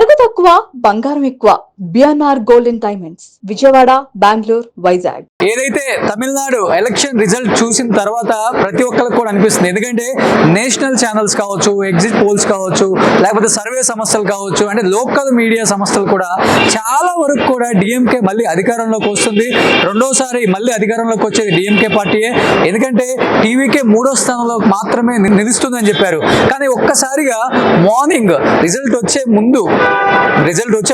నగదు తక్కువ బంగారం ఎక్కువ. BNR golden diamonds, Vijayawada, Bengaluru, Vizag. ఏదైతే తమిళనాడు ఎలక్షన్ రిజల్ట్ చూసిన తర్వాత ప్రతి ఒక్కరికి కూడా అనిపిస్తుంది. ఎందుకంటే నేషనల్ ఛానల్స్ కావచ్చు, ఎగ్జిట్ పోల్స్ కావచ్చు, లేకపోతే సర్వే సంస్థలు కావచ్చు, అంటే లోకల్ మీడియా సంస్థలు కూడా చాలా వరకు కూడా డిఎంకే మళ్ళీ అధికారంలోకి వస్తుంది. రెండోసారి మళ్ళీ అధికారంలోకి వచ్చేది డిఎంకే పార్టీయే. ఎందుకంటే టీవీకే 3వ స్థానంలో మాత్రమే నిలుస్తుందని చెప్పారు. కానీ ఒక్కసారిగా మార్నింగ్ రిజల్ట్ వచ్చే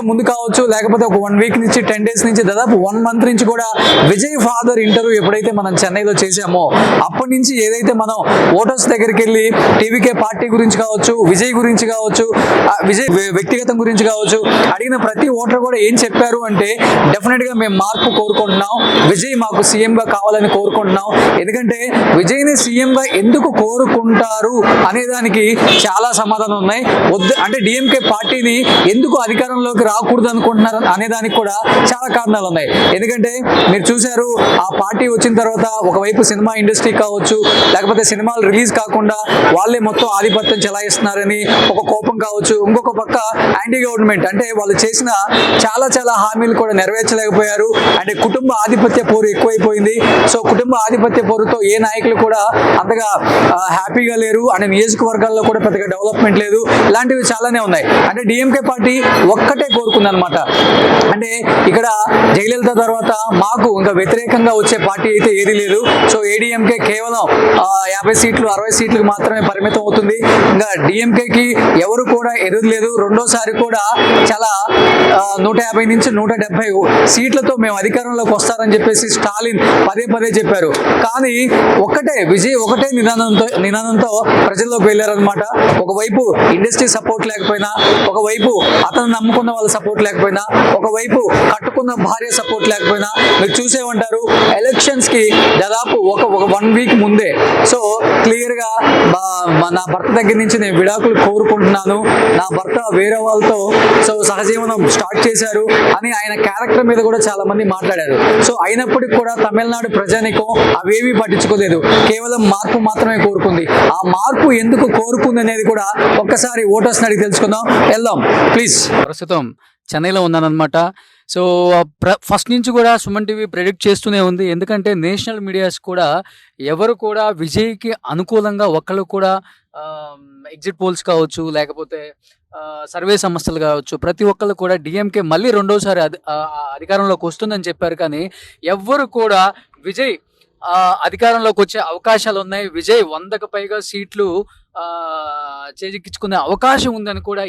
ముందు కావచ్చు, లేకపోతే ఒక 1 వీక్ నుంచి 10 డేస్ నుంచి దాదాపు 1 మంత్ నుంచి కూడా విజయ్ ఫాదర్ ఇంటర్వ్యూ ఎప్పుడైతే మనం చెన్నైలో చేసామో అప్పటి నుంచి ఏదైతే మనం ఓటర్స్ దగ్గరికి వెళ్ళి టీవీకే పార్టీ గురించి కావచ్చు, విజయ్ గురించి కావచ్చు, విజయ్ వ్యక్తిగతం గురించి కావచ్చు అడిగిన ప్రతి ఓటర్ కూడా ఏం చెప్పారు అంటే డెఫినెట్ గా మేము మార్పు కోరుకుంటున్నాం, విజయ్ మాకు సీఎం గా కావాలని కోరుకుంటున్నాం. ఎందుకంటే విజయ్ని సీఎం గా ఎందుకు కోరుకుంటారు అనే దానికి చాలా సమాధానం ఉన్నాయి. అంటే డిఎంకే పార్టీని ఎందుకు అధికారంలోకి రాకూడదు అనుకుంటున్నారు అనే దానికి కూడా చాలా కారణాలు ఉన్నాయి. ఎందుకంటే మీరు చూశారు, ఆ పార్టీ వచ్చిన తర్వాత ఒకవైపు సినిమా ఇండస్ట్రీ కావచ్చు, లేకపోతే సినిమాలు రిలీజ్ కాకుండా వాళ్ళే మొత్తం ఆధిపత్యం చెలాయిస్తున్నారని ఒక కోపం కావచ్చు, ఇంకొక పక్క యాంటీ గవర్నమెంట్ అంటే వాళ్ళు చేసిన చాలా హామీలు కూడా నెరవేర్చలేకపోయారు. అంటే కుటుంబ ఆధిపత్య పోరు ఎక్కువైపోయింది. సో కుటుంబ ఆధిపత్య పోరుతో ఏ నాయకులు కూడా అంతగా హ్యాపీగా లేరు. అంటే నియోజకవర్గాల్లో కూడా పెద్దగా డెవలప్మెంట్ లేదు. ఇలాంటివి చాలానే ఉన్నాయి. అంటే డిఎంకే పార్టీ ఒక్కటే కోరుకుంది అనమాట. అంటే ఇక్కడ జయలలిత తర్వాత మాకు ఇంకా వ్యతిరేకంగా వచ్చే పార్టీ అయితే ఏది లేదు. సో ఏడీఎంకే కేవలం 50 సీట్లు 60 సీట్లకు మాత్రమే పరిమితం అవుతుంది. ఇంకా డిఎంకేకి ఎవరు కూడా ఎదురులేదు. రెండోసారి కూడా చాలా 150 నుంచి 170 సీట్లతో మేము అధికారంలోకి వస్తారని చెప్పేసి స్టాలిన్ పదే చెప్పారు. కానీ విజయ్ ఒకటే నినాదంతో ప్రజల్లోకి వెళ్ళారనమాట. ఒకవైపు ఇండస్ట్రీ సపోర్ట్ లేకపోయినా, ఒకవైపు అతను నమ్ముకున్న వాళ్ళ సపోర్ట్ లేకపోయినా, ఒకవైపు కట్టుకున్న భార్య సపోర్ట్ లేకపోయినా మీరు చూసే ఉంటారు. ఎలక్షన్స్ కి దాదాపు ఒక 1 వీక్ ముందే సో క్లియర్ గా నా భర్త దగ్గర నుంచి నేను విడాకులు కోరుకుంటున్నాను, నా భర్త వేరే వాళ్ళతో సో సహజీవనం స్టార్ట్ చేశారు అని ఆయన క్యారెక్టర్ మీద కూడా చాలా మంది మాట్లాడారు. సో అయినప్పటికీ కూడా తమిళనాడు ప్రజానికం అవేమీ పట్టించుకోలేదు. కేవలం మార్పు మాత్రమే కోరుకుంది. ఆ మార్పు ఎందుకు కోరుకుంది అనేది కూడా ఒక్కసారి ఓటర్స్ అడిగి తెలుసుకుందాం. వెళ్దాం ప్లీజ్. ప్రస్తుతం చెన్నైలో ఉన్నానన్నమాట. సో ఫస్ట్ నుంచి కూడా సుమన్ టీవీ ప్రెడిక్ట్ చేస్తూనే ఉంది. ఎందుకంటే నేషనల్ మీడియాస్ కూడా ఎవరు కూడా విజయ్కి అనుకూలంగా ఒక్కళ్ళు కూడా ఎగ్జిట్ పోల్స్ కావచ్చు, లేకపోతే సర్వే సంస్థలు కావచ్చు, ప్రతి ఒక్కళ్ళు కూడా డిఎంకే మళ్ళీ రెండోసారి అధికారంలోకి వస్తుందని చెప్పారు. కానీ ఎవ్వరు కూడా విజయ్ అధికారంలోకి వచ్చే అవకాశాలు ఉన్నాయి, విజయ్ 100కు పైగా సీట్లు చేజిక్కించుకునే అవకాశం ఉందని కూడా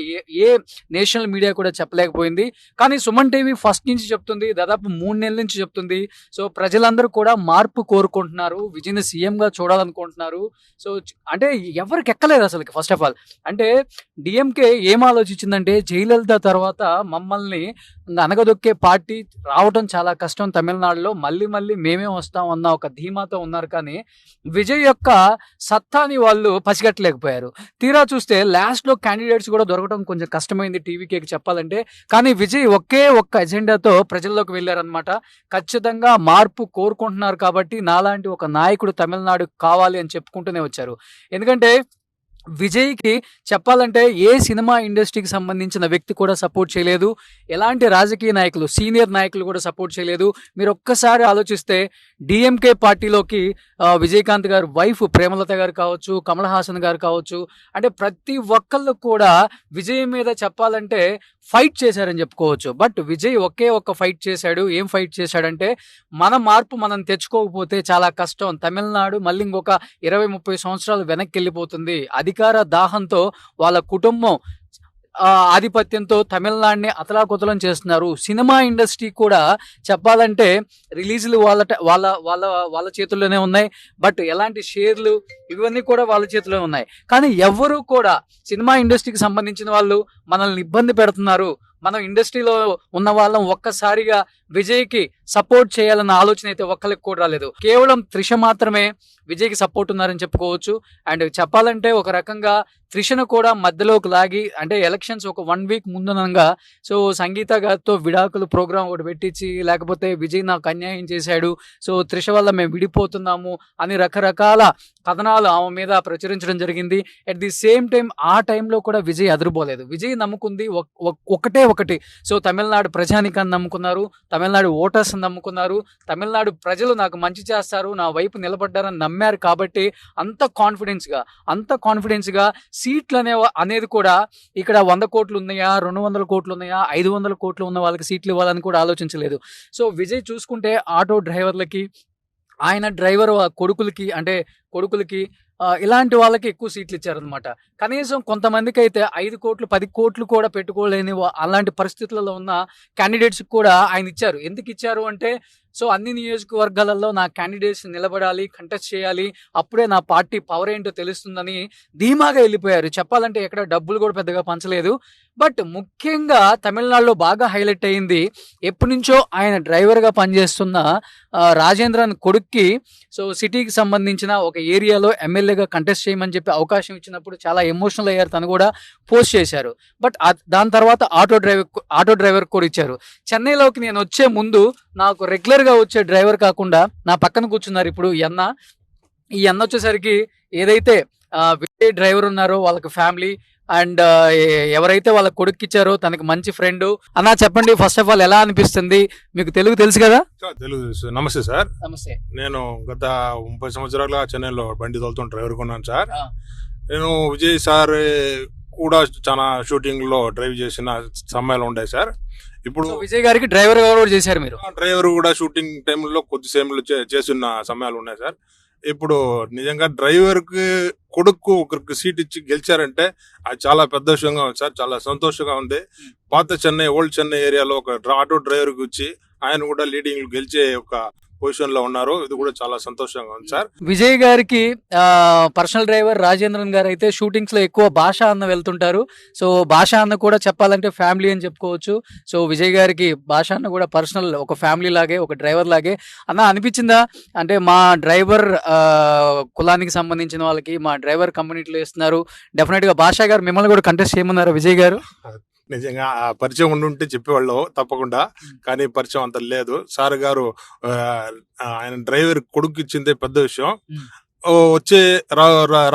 ఏ నేషనల్ మీడియా కూడా చెప్పలేకపోయింది. కానీ సుమన్ టీవీ ఫస్ట్ నుంచి చెప్తుంది, దాదాపు 3 నెలల నుంచి చెప్తుంది. సో ప్రజలందరూ కూడా మార్పు కోరుకుంటున్నారు, విజయ్ని సీఎంగా చూడాలనుకుంటున్నారు. సో అంటే ఎవరికి ఎక్కలేదు అసలు. ఫస్ట్ ఆఫ్ ఆల్ అంటే డిఎంకే ఏం ఆలోచించిందంటే జయలలిత తర్వాత మమ్మల్ని అనగదొక్కే పార్టీ రావడం చాలా కష్టం తమిళనాడులో, మళ్ళీ మేమే వస్తాం అన్న ఒక ధీమాతో ఉన్నారు. కానీ విజయ్ యొక్క సత్తాని వాళ్ళు పసిగట్టలేకపోయారు. తీరా చూస్తే లాస్ట్ లో క్యాండిడేట్స్ కూడా దొరకడం కొంచెం కష్టమైంది టీవీకేకి చెప్పాలంటే. కానీ విజయ్ ఒకే ఒక్క ఎజెండాతో ప్రజల్లోకి వెళ్ళారనమాట. ఖచ్చితంగా మార్పు కోరుకుంటున్నారు కాబట్టి నాలాంటి ఒక నాయకుడు తమిళనాడు కావాలి అని చెప్పుకుంటూనే వచ్చారు. ఎందుకంటే విజయ్కి చెప్పాలంటే ఏ సినిమా ఇండస్ట్రీకి సంబంధించిన వ్యక్తి కూడా సపోర్ట్ చేయలేదు, ఎలాంటి రాజకీయ నాయకులు సీనియర్ నాయకులు కూడా సపోర్ట్ చేయలేదు. మీరు ఒక్కసారి ఆలోచిస్తే డిఎంకే పార్టీలోకి విజయకాంత్ గారు వైఫ్ ప్రేమలత గారు కావచ్చు, కమల్ హాసన్ గారు కావచ్చు, అంటే ప్రతి ఒక్కళ్ళు కూడా విజయ్ మీద చెప్పాలంటే ఫైట్ చేశారని చెప్పుకోవచ్చు. బట్ విజయ్ ఒకే ఒక్క ఫైట్ చేశాడు. ఏం ఫైట్ చేశాడంటే మన మార్పు మనం తెచ్చుకోకపోతే చాలా కష్టం, తమిళనాడు మళ్ళీ ఇంకొక 20-30 సంవత్సరాలు వెనక్కి వెళ్ళిపోతుంది. అధికార దాహంతో వాళ్ళ కుటుంబం ఆధిపత్యంతో తమిళనాడుని అతలాకుతలం చేస్తున్నారు. సినిమా ఇండస్ట్రీ కూడా చెప్పాలంటే రిలీజ్లు వాళ్ళ చేతుల్లోనే ఉన్నాయి. బట్ ఎలాంటి షేర్లు ఇవన్నీ కూడా వాళ్ళ చేతిలో ఉన్నాయి. కానీ ఎవ్వరూ కూడా సినిమా ఇండస్ట్రీకి సంబంధించిన వాళ్ళు మనల్ని ఇబ్బంది పెడుతున్నారు, మనం ఇండస్ట్రీలో ఉన్న వాళ్ళం ఒక్కసారిగా విజయ్కి సపోర్ట్ చేయాలన్న ఆలోచన అయితే ఒక్కరికి కూడా రాలేదు. కేవలం త్రిష మాత్రమే విజయ్కి సపోర్ట్ ఉన్నారని చెప్పుకోవచ్చు. అండ్ చెప్పాలంటే ఒక రకంగా త్రిషను కూడా మధ్యలోకి లాగి, అంటే ఎలక్షన్స్ ఒక 1 వీక్ ముందునంగా సో సంగీత గారితో విడాకులు ప్రోగ్రామ్ ఒకటి పెట్టించి, లేకపోతే విజయ్ నాకు అన్యాయం చేశాడు, సో త్రిష వల్ల మేము విడిపోతున్నాము అని రకరకాల కథనాలు ఆమె మీద ప్రచురించడం జరిగింది. అట్ ది సేమ్ టైం ఆ టైంలో కూడా విజయ్ అదరబోలేదు. విజయ్ నమ్ముకుంది ఒకటి. సో తమిళనాడు ప్రజానికాన్ని నమ్ముకున్నారు, తమిళనాడు ఓటర్స్ నమ్ముకున్నారు, తమిళనాడు ప్రజలు నాకు మంచి చేస్తారు, నా వైపు నిలబడ్డారని నమ్మారు. కాబట్టి అంత కాన్ఫిడెన్స్ గా సీట్లు అనేది కూడా ఇక్కడ 100 కోట్లు ఉన్నాయా, 200 కోట్లు ఉన్నాయా, 500 కోట్లు ఉన్న వాళ్ళకి సీట్లు ఇవ్వాలని కూడా ఆలోచించలేదు. సో విజయ్ చూసుకుంటే ఆటో డ్రైవర్లకి, ఆయన డ్రైవర్ కొడుకులకి ఇలాంటి వాళ్ళకి ఎక్కువ సీట్లు ఇచ్చారనమాట. కనీసం కొంతమందికి అయితే 5 కోట్లు 10 కోట్లు కూడా పెట్టుకోలేని అలాంటి పరిస్థితులలో ఉన్న క్యాండిడేట్స్ కూడా ఆయన ఇచ్చారు. ఎందుకు ఇచ్చారు అంటే, సో అన్ని నియోజకవర్గాలలో నా క్యాండిడేట్స్ నిలబడాలి, కంటెస్ట్ చేయాలి, అప్పుడే నా పార్టీ పవర్ ఏంటో తెలుస్తుందని ధీమాగా వెళ్ళిపోయారు. చెప్పాలంటే ఎక్కడ డబ్బులు కూడా పెద్దగా పంచలేదు. బట్ ముఖ్యంగా తమిళనాడులో బాగా హైలైట్ అయింది, ఎప్పటి నుంచో ఆయన డ్రైవర్గా పనిచేస్తున్న రాజేంద్రన్ కొడుక్కి సో సిటీకి సంబంధించిన ఒక ఏరియాలో ఎమ్మెల్యేగా కంటెస్ట్ చేయమని చెప్పి అవకాశం ఇచ్చినప్పుడు చాలా ఎమోషనల్ అయ్యారు. తను కూడా పోస్ట్ చేశారు. బట్ దాని తర్వాత ఆటో డ్రైవర్ కూడా ఇచ్చారు. చెన్నైలోకి నేను వచ్చే ముందు నాకు రెగ్యులర్గా వచ్చే డ్రైవర్ కాకుండా నా పక్కన కూర్చున్నారు ఇప్పుడు ఈ అన్న వచ్చేసరికి ఏదైతే విజయ్ డ్రైవర్ ఉన్నారో వాళ్ళకి ఫ్యామిలీ అండ్ ఎవరైతే వాళ్ళ కొడుకు ఇచ్చారో తనకి మంచి ఫ్రెండ్. అన్న చెప్పండి, ఫస్ట్ ఆఫ్ ఆల్ ఎలా అనిపిస్తుంది? మీకు తెలుగు తెలుసు కదా? తెలుగు తెలుసు. నమస్తే సార్. నమస్తే. నేను గత 30 సంవత్సరాలుగా చెన్నైలో బండి తోలుతున్న డ్రైవర్ కొన్నాను సార్. నేను విజయ్ సార్ కూడా చాలా షూటింగ్ లో డ్రైవ్ చేసిన సమయాలు ఉంటాయి సార్. ఇప్పుడు విజయ్ గారికి డ్రైవర్ కూడా చేశారు మీరు? డ్రైవర్ కూడా షూటింగ్ టైంలో కొద్దిసేపు చేస్తున్న సమయాలు ఉన్నాయి సార్. ఇప్పుడు నిజంగా డ్రైవర్ కి కొడుకు ఒకరికి సీట్ ఇచ్చి గెలిచారంటే అది చాలా పెద్ద విషయంగా ఉంది సార్. చాలా సంతోషంగా ఉంది. పాత చెన్నై, ఓల్డ్ చెన్నై ఏరియాలో ఒక ఆటో డ్రైవర్ కి వచ్చి ఆయన కూడా లీడింగ్ గెలిచే ఒక పొజిషన్ లో ఉన్నారు. ఇది కూడా చాలా సంతోషంగా ఉంది సార్. విజయ్ గారికి పర్సనల్ డ్రైవర్ రాజేంద్రన్ గారు అయితే షూటింగ్స్ లో ఎక్కువ భాష అన్న వెళ్తుంటారు. సో భాష అన్న కూడా చెప్పాలంటే ఫ్యామిలీ అని చెప్పుకోవచ్చు. సో విజయ్ గారికి భాష అన్న కూడా పర్సనల్ ఒక ఫ్యామిలీ లాగే, ఒక డ్రైవర్ లాగే. అన్న అనిపించిందా అంటే మా డ్రైవర్ కులానికి సంబంధించిన వాళ్ళకి మా డ్రైవర్ కమ్యూనిటీలో ఇస్తున్నారు, డెఫినెట్ గా భాష గారు మిమ్మల్ని కూడా కంటెస్ట్ చేయమన్నారు విజయ్ గారు? నిజంగా ఆ పరిచయం ఉండుంటే చెప్పేవాళ్ళు తప్పకుండా, కానీ పరిచయం అంత లేదు. సార్ గారు ఆయన డ్రైవర్ కొడుకు ఇచ్చిందే పెద్ద విషయం. వచ్చే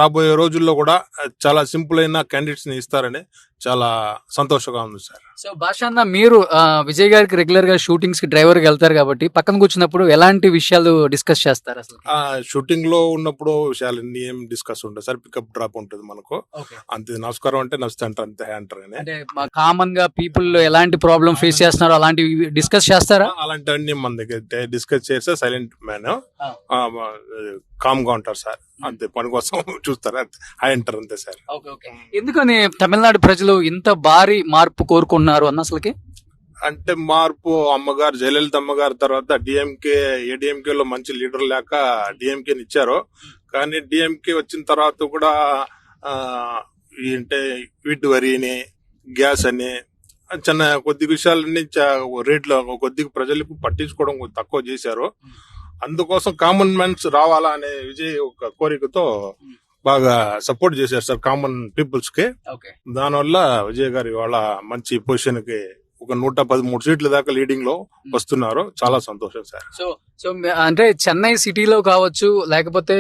రాబోయే రోజుల్లో కూడా చాలా సింపుల్ అయిన క్యాండిడేట్స్ ని ఇస్తారని చాలా సంతోషంగా ఉంది సార్. సో భాష అన్న, మీరు విజయ్ గారికి రెగ్యులర్ గా షూటింగ్స్ కి డ్రైవర్ గా వెళ్తారు కాబట్టి పక్కన కూర్చున్నప్పుడు ఎలాంటి విషయాలు డిస్కస్ చేస్తారు అసలు? షూటింగ్ లో ఉన్నప్పుడు విషయాలన్నీ ఏం డిస్కస్ ఉంటుంది సార్. పికప్ డ్రాప్ ఉంటుంది మనకు. అంతే, నమస్కారం అంటే నమస్తే అంటారు, అంతే అంటారు. అంటే కామన్ గా పీపుల్ ఎలాంటి ప్రాబ్లం ఫేస్ చేస్తున్నారో అలాంటివి డిస్కస్ చేస్తారా? అలాంటివన్నీ మన దగ్గర డిస్కస్ చేస్తే సైలెంట్ మ్యాన్ కామ్ గా ఉంటారు సార్. అంతే, పని కోసం చూస్తారు, హాయ్ అంటారు, అంతే సార్. ఎందుకని తమిళనాడు ప్రజలు ఇంత భారీ మార్పు కోరుకుంటున్నారు అన్న అసలుకి? అంటే మార్పు, అమ్మగారు జయలలిత అమ్మగారి తర్వాత ఏడీఎంకే లో మంచి లీడర్ లేక డిఎంకే ఇచ్చారు. కానీ డిఎంకే వచ్చిన తర్వాత కూడా అంటే వీటి వరిని, గ్యాస్ అని చిన్న కొద్ది విషయాలన్నీ రేట్లు కొద్దిగా ప్రజలకు పట్టించుకోవడం తక్కువ చేశారు. అందుకోసం కామన్ మ్యాన్స్ రావాలా అనే విజయ్ ఒక కోరికతో బాగా సపోర్ట్ చేశారు సార్ కామన్ పీపుల్స్ కి. దానివల్ల విజయ్ గారు ఇవాళ మంచి పొజిషన్ కి ఒక 113 సీట్ల దాకా లీడింగ్ లో వస్తున్నారు. చాలా సంతోషం సార్. సో అంటే చెన్నై సిటీలో కావచ్చు, లేకపోతే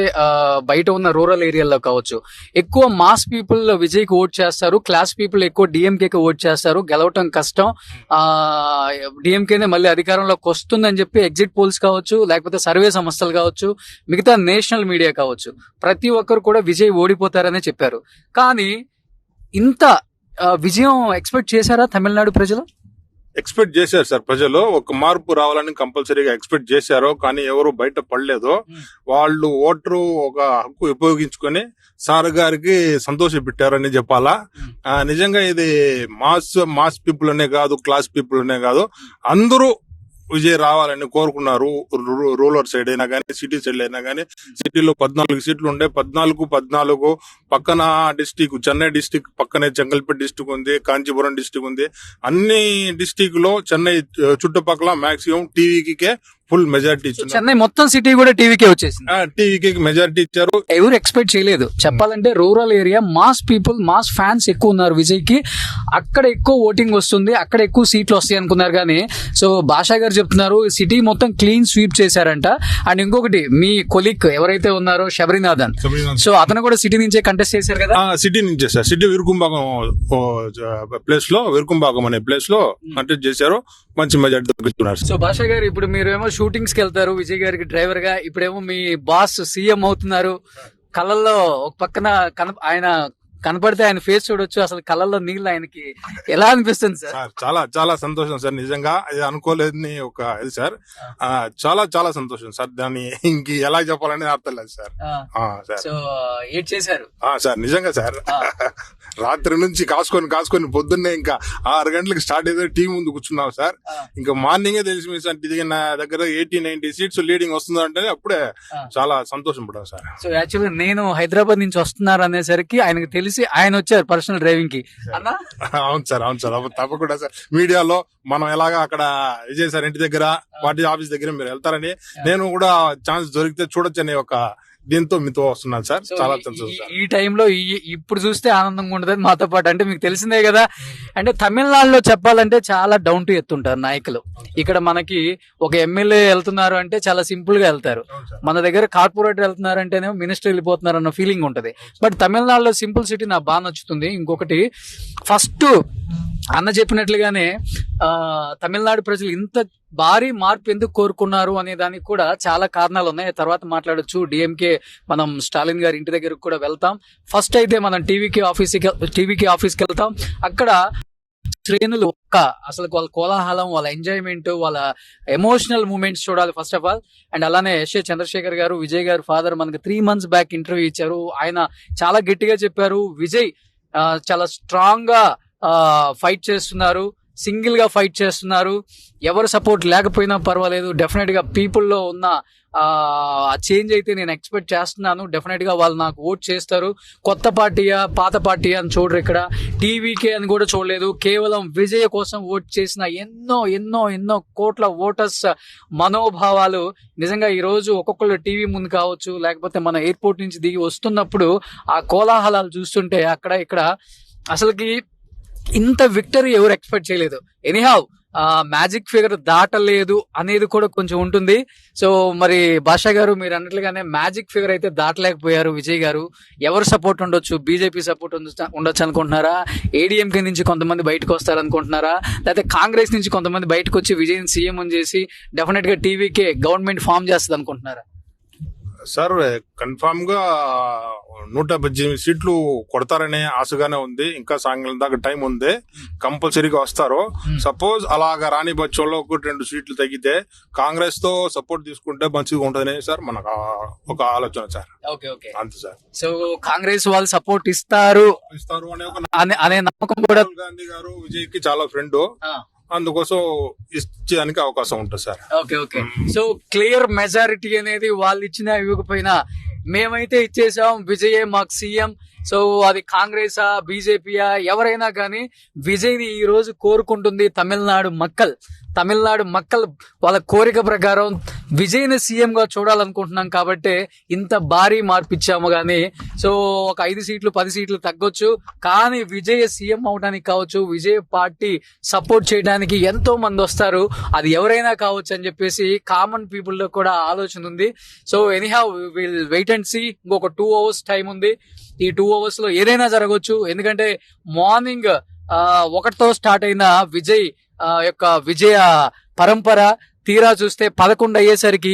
బయట ఉన్న రూరల్ ఏరియాలో కావచ్చు, ఎక్కువ మాస్ పీపుల్ విజయ్ కి ఓట్ చేస్తారు, క్లాస్ పీపుల్ ఎక్కువ డిఎంకేకి ఓట్ చేస్తారు. గెలవటం కష్టం, డిఎంకేనే మళ్ళీ అధికారంలోకి వస్తుందని చెప్పి ఎగ్జిట్ పోల్స్ కావచ్చు, లేకపోతే సర్వే సంస్థలు కావచ్చు, మిగతా నేషనల్ మీడియా కావచ్చు, ప్రతి ఒక్కరు కూడా విజయ్ ఓడిపోతారనే చెప్పారు. కానీ ఇంత విజయం ఎక్స్పెక్ట్ చేశారా తమిళనాడు ప్రజలు? ఎక్స్పెక్ట్ చేశారు సార్. ప్రజలు ఒక మార్పు రావాలని కంపల్సరీగా ఎక్స్పెక్ట్ చేశారు. కానీ ఎవరు బయట పడలేదు. వాళ్ళు ఓటరు ఒక హక్కు ఉపయోగించుకొని సార్ గారికి సంతోష పెట్టారని చెప్పాలా. నిజంగా ఇది మాస్ పీపుల్ అనే కాదు, క్లాస్ పీపుల్ అనే కాదు, అందరూ విజయ్ రావాలని కోరుకున్నారు. రూరల్ సైడ్ అయినా కానీ సిటీ సైడ్ అయినా కానీ సిటీలో 14 సీట్లు ఉండే 14 పక్కన డిస్టిక్ చెన్నై డిస్టిక్ పక్కనే చెంగల్పేట డిస్టిక్ ఉంది, కాంచీపురం డిస్టిక్ ఉంది. అన్ని డిస్టిక్ లో చెన్నై చుట్టుపక్కల మాక్సిమం టీవీకే ఫుల్ మెజారిటీ ఇచ్చారు. చెన్నై మొత్తం సిటీ కూడా టీవీకే వచ్చేసింది. టీవీకి మెజారిటీ ఇచ్చారు. ఎవరు ఎక్స్పెక్ట్ చేయలేదు. చెప్పాలంటే rural area mass people, mass fans ఎక్కువ ఉన్నారు విజయ్ కి. అక్కడ ఎక్కువ ఓటింగ్ వస్తుంది, అక్కడ ఎక్కువ సీట్లు వస్తాయి అనుకున్నారు. కానీ సో భాషా గారు చెప్తున్నారు సిటీ మొత్తం క్లీన్ స్వీప్ చేశారంట. అండ్ ఇంకొకటి మీ కొలీగ్ ఎవరైతే ఉన్నారో శబరినాథన్, సో అతను కూడా సిటీ నుంచే కంటెస్ట్ చేశారు కదా. సిటీ నుంచే సార్, సిటీ వీరుకుంభాగం ప్లేస్ లో, వీరుకుంభాగం అనే ప్లేస్ లో కంటెస్ట్ చేశారు. మంచి మెజారిటీ దొరుకుతున్నారు. సో భాషా గారు ఇప్పుడు మీరేమో షూటింగ్స్ కి వెళ్తారు విజయ్ గారికి డ్రైవర్ గా, ఇప్పుడేమో మీ బాస్ సీఎం అవుతున్నారు. కళ్ళల్లో ఒక పక్కన ఆయన కనపడితే ఆయన ఫేస్ చూడొచ్చు, అసలు కళ్ళల్లో నీళ్ళు ఆయనకి ఎలా అనిపిస్తుంది సార్? చాలా చాలా సంతోషం సార్, నిజంగా ఇది అనుకోలేదని ఒక ఇది సార్. చాలా చాలా సంతోషం సార్, దాన్ని ఇంక ఎలా చెప్పాలని అర్థం లేదు సార్. సో ఏడ్ చేశారు సార్, నిజంగా సార్. రాత్రి నుంచి కాసుకొని పొద్దున్నే ఇంకా 6 గంటలకు స్టార్ట్ అయితే టీం ముందు కూర్చున్నాం సార్. ఇంకా మార్నింగే తెలిసి సార్ నా దగ్గర 80-90 సీట్స్ లీడింగ్ వస్తుందంటే అప్పుడే చాలా సంతోషం పడ్డాం సార్. సో యాక్చువల్గా నేను హైదరాబాద్ నుంచి వస్తున్నారు అనేసరికి ఆయనకు తెలిసి ఆయన వచ్చారు పర్సనల్ డ్రైవింగ్ కి. అవును సార్, తప్పకుండా సార్. మీడియాలో మనం ఎలాగా అక్కడ విజయ్ సార్ ఇంటి దగ్గర పార్టీ ఆఫీస్ దగ్గర మీరు వెళ్తారని, నేను కూడా ఛాన్స్ దొరికితే చూడొచ్చని ఒక దీంతో మీతో వస్తున్నాను సార్. చాలా సంతోషం. ఈ టైంలో ఇప్పుడు చూస్తే ఆనందంగా ఉంటుంది మాతో పాటు. అంటే మీకు తెలిసిందే కదా, అంటే తమిళనాడులో చెప్పాలంటే చాలా డౌన్ టు ఎర్త్ ఉంటారు నాయకులు. ఇక్కడ మనకి ఒక ఎమ్మెల్యే వెళ్తున్నారు అంటే చాలా సింపుల్ గా వెళ్తారు. మన దగ్గర కార్పొరేటర్ వెళ్తున్నారు అంటేనే మినిస్టర్ వెళ్ళిపోతున్నారు అన్న ఫీలింగ్ ఉంటది. బట్ తమిళనాడులో సింపుల్ సిటీ నాకు బాగా నచ్చుతుంది. ఇంకొకటి ఫస్ట్ అన్న చెప్పినట్లుగానే తమిళనాడు ప్రజలు ఇంత భారీ మార్పు ఎందుకు కోరుకున్నారు అనే దానికి కూడా చాలా కారణాలు ఉన్నాయి. తర్వాత మాట్లాడొచ్చు. డిఎంకే మనం స్టాలిన్ గారి ఇంటి దగ్గరకు కూడా వెళ్తాం. ఫస్ట్ అయితే మనం టీవీకి ఆఫీస్కి వెళ్తాం. అక్కడ శ్రేణులు అసలు వాళ్ళ కోలాహలం, వాళ్ళ ఎంజాయ్మెంట్, వాళ్ళ ఎమోషనల్ మూమెంట్స్ చూడాలి ఫస్ట్ ఆఫ్ ఆల్. అండ్ అలానే ఎస్ఏ చంద్రశేఖర్ గారు, విజయ్ గారు ఫాదర్ మనకి 3 months బ్యాక్ ఇంటర్వ్యూ ఇచ్చారు. ఆయన చాలా గట్టిగా చెప్పారు విజయ్ చాలా స్ట్రాంగ్ గా ఫైట్ చేస్తున్నారు, సింగిల్ గా ఫైట్ చేస్తున్నారు. ఎవరు సపోర్ట్ లేకపోయినా పర్వాలేదు, డెఫినెట్ గా పీపుల్లో ఉన్న ఆ చేంజ్ అయితే నేను ఎక్స్పెక్ట్ చేస్తున్నాను. డెఫినెట్ గా వాళ్ళు నాకు ఓట్ చేస్తారు. కొత్త పార్టీయా పాత పార్టీయా అని చూడరు, ఇక్కడ టీవీకే అని కూడా చూడలేదు. కేవలం విజయ్ కోసం ఓట్ చేసిన ఎన్నో ఎన్నో ఎన్నో కోట్ల ఓటర్స్ మనోభావాలు నిజంగా ఈ రోజు ఒక్కొక్కళ్ళు టీవీ ముందు కావచ్చు, లేకపోతే మన ఎయిర్పోర్ట్ నుంచి దిగి వస్తున్నప్పుడు ఆ కోలాహలాలు చూస్తుంటే అక్కడ ఇక్కడ అసలుకి ఇంత విక్టరీ ఎవరు ఎక్స్పెక్ట్ చేయలేదు. ఎనీహౌ మ్యాజిక్ ఫిగర్ దాటలేదు అనేది కూడా కొంచెం ఉంటుంది. సో మరి భాషా గారు మీరు అన్నట్లుగానే మ్యాజిక్ ఫిగర్ అయితే దాటలేకపోయారు విజయ్ గారు. ఎవరు సపోర్ట్ ఉండొచ్చు? బీజేపీ సపోర్ట్ ఉండొచ్చు అనుకుంటున్నారా? ఏడీఎంకే నుంచి కొంతమంది బయటకు వస్తారనుకుంటున్నారా? లేకపోతే కాంగ్రెస్ నుంచి కొంతమంది బయటకు వచ్చి విజయ్ సీఎం అని చేసి డెఫినెట్ గా టీవీకే గవర్నమెంట్ ఫామ్ చేస్తుంది అనుకుంటున్నారా? సార్ కన్ఫామ్ గా 118 సీట్లు కొడతారనే ఆశగానే ఉంది. ఇంకా సాయంత్రం దాకా టైం ఉంది, కంపల్సరీగా వస్తారు. సపోజ్ అలాగా రాని పక్షంలో 1-2 సీట్లు తగ్గితే కాంగ్రెస్ తో సపోర్ట్ తీసుకుంటే మంచిగా ఉంటుందని సార్ మనకు ఒక ఆలోచన సార్. అంతే సార్. సో కాంగ్రెస్ వాళ్ళు సపోర్ట్ ఇస్తారు అనే నమ్మకం కూడా. గాంధీ గారు విజయ్ కి చాలా ఫ్రెండ్, అందుకోసం ఇచ్చేదానికి అవకాశం ఉంటుంది sir. Okay. So clear majority అనేది వాళ్ళు ఇచ్చినా ఇవ్వకపోయినా మేమైతే ఇచ్చేసాం, విజయే మాకు సీఎం. సో అది కాంగ్రెసా బీజేపీయా ఎవరైనా కానీ విజయ్ ని ఈ రోజు కోరుకుంటుంది తమిళనాడు మక్కల్ వాళ్ళ కోరిక ప్రకారం విజయ్ ని సీఎం గా చూడాలనుకుంటున్నాం. కాబట్టి ఇంత భారీ మార్పు ఇచ్చాము. కానీ సో ఒక 5 సీట్లు 10 సీట్లు తగ్గొచ్చు, కానీ విజయ్ సీఎం అవడానికి కావచ్చు, విజయ్ పార్టీ సపోర్ట్ చేయడానికి ఎంతో మంది వస్తారు, అది ఎవరైనా కావచ్చు అని చెప్పేసి కామన్ పీపుల్ లో కూడా ఆలోచన ఉంది. So anyhow will wait and see. ఇంకొక 2 hours టైం ఉంది. ఈ 2 hours లో ఏదైనా జరగవచ్చు. ఎందుకంటే మార్నింగ్ 1తో స్టార్ట్ అయిన విజయ్ యొక్క విజయ పరంపర తీరా చూస్తే 11 అయ్యేసరికి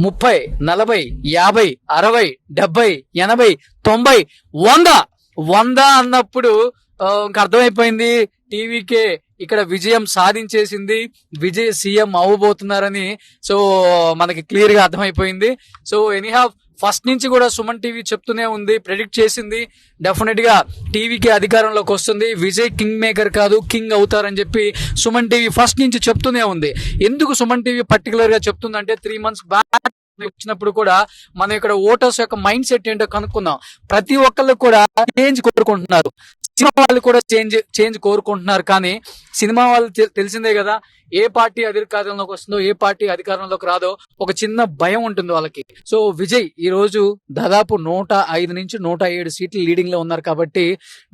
30, 40, 50, 60, 70, 80, 90, 100 అన్నప్పుడు ఇంకా అర్థమైపోయింది టీవీకే ఇక్కడ విజయం సాధించేసింది, విజయ్ సీఎం అవ్వబోతున్నారని. సో మనకి క్లియర్ గా అర్థమైపోయింది. సో ఎనీహౌ ఫస్ట్ నుంచి కూడా సుమన్ టీవీ చెప్తూనే ఉంది, ప్రెడిక్ట్ చేసింది డెఫినెట్ గా టీవీకి అధికారంలోకి వస్తుంది, విజయ్ కింగ్ మేకర్ కాదు కింగ్ అవుతారని చెప్పి సుమన్ టీవీ ఫస్ట్ నుంచి చెప్తూనే ఉంది. ఎందుకు సుమన్ టీవీ పర్టికులర్ గా చెప్తుందంటే 3 months బ్యాక్ వచ్చినప్పుడు కూడా మనం ఇక్కడ ఓటర్స్ యొక్క మైండ్ సెట్ ఏంటో కనుక్కుందాం. ప్రతి ఒక్కళ్ళు కూడా చేంజ్ కోరుకుంటున్నారు, సినిమా వాళ్ళు కూడా చేంజ్ కోరుకుంటున్నారు. కానీ సినిమా వాళ్ళు తెలిసిందే కదా, ఏ పార్టీ అధికారంలోకి వస్తుందో ఏ పార్టీ అధికారంలోకి రాదో ఒక చిన్న భయం ఉంటుంది వాళ్ళకి. సో విజయ్ ఈ రోజు దాదాపు 105 నుంచి 107 సీట్లు లీడింగ్ లో ఉన్నారు కాబట్టి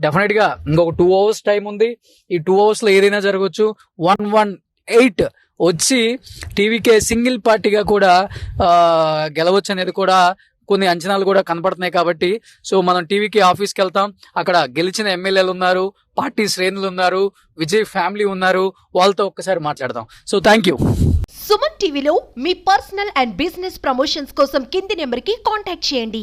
డెఫినెట్ గా ఇంకొక 2 hours టైం ఉంది. ఈ 2 hours లో ఏదైనా జరగవచ్చు. 118 వచ్చి టీవీకే సింగిల్ పార్టీగా కూడా గెలవచ్చు అనేది కూడా కొన్ని అంచనాలు కూడా కనపడుతున్నాయి. కాబట్టి సో మనం టీవీకి ఆఫీస్కి వెళ్తాం, అక్కడ గెలిచిన ఎమ్మెల్యేలు ఉన్నారు, పార్టీ శ్రేణులు ఉన్నారు, విజయ్ ఫ్యామిలీ ఉన్నారు, వాళ్ళతో ఒక్కసారి మాట్లాడదాం. So thank you. సుమన్ టీవీలో మీ పర్సనల్ అండ్ బిజినెస్ ప్రమోషన్స్ కోసం కింది నెంబర్కి కాంటాక్ట్ చేయండి.